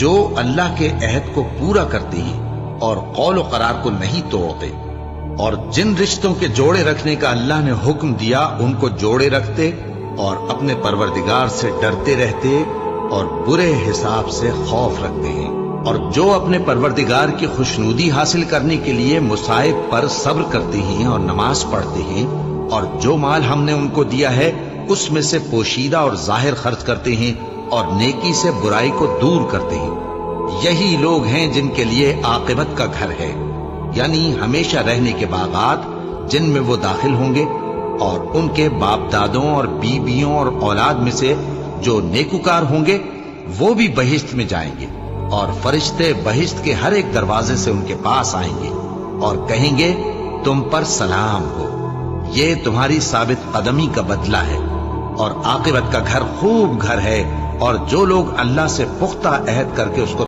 جو اللہ کے عہد کو پورا کرتے ہیں اور قول و قرار کو نہیں توڑتے، اور جن رشتوں کے جوڑے رکھنے کا اللہ نے حکم دیا ان کو جوڑے رکھتے اور اپنے پروردگار سے ڈرتے رہتے اور برے حساب سے خوف رکھتے ہیں، اور جو اپنے پروردگار کی خوشنودی حاصل کرنے کے لیے مصائب پر صبر کرتے ہیں اور نماز پڑھتے ہیں، اور جو مال ہم نے ان کو دیا ہے اس میں سے پوشیدہ اور ظاہر خرچ کرتے ہیں اور نیکی سے برائی کو دور کرتے ہیں، یہی لوگ ہیں جن کے لیے عاقبت کا گھر ہے، یعنی ہمیشہ رہنے کے باغات جن میں وہ داخل ہوں گے، اور ان کے باپ دادوں اور بیویوں اور اولاد میں سے جو نیکوکار ہوں گے وہ بھی بہشت میں جائیں گے، اور فرشتے بہشت کے ہر ایک دروازے سے ان کے پاس آئیں گے اور کہیں گے تم پر سلام ہو، یہ تمہاری ثابت قدمی کا بدلہ ہے، اور عاقبت کا گھر خوب گھر ہے، اور جو لوگ اللہ سے پختہ عہد کر کے اس کو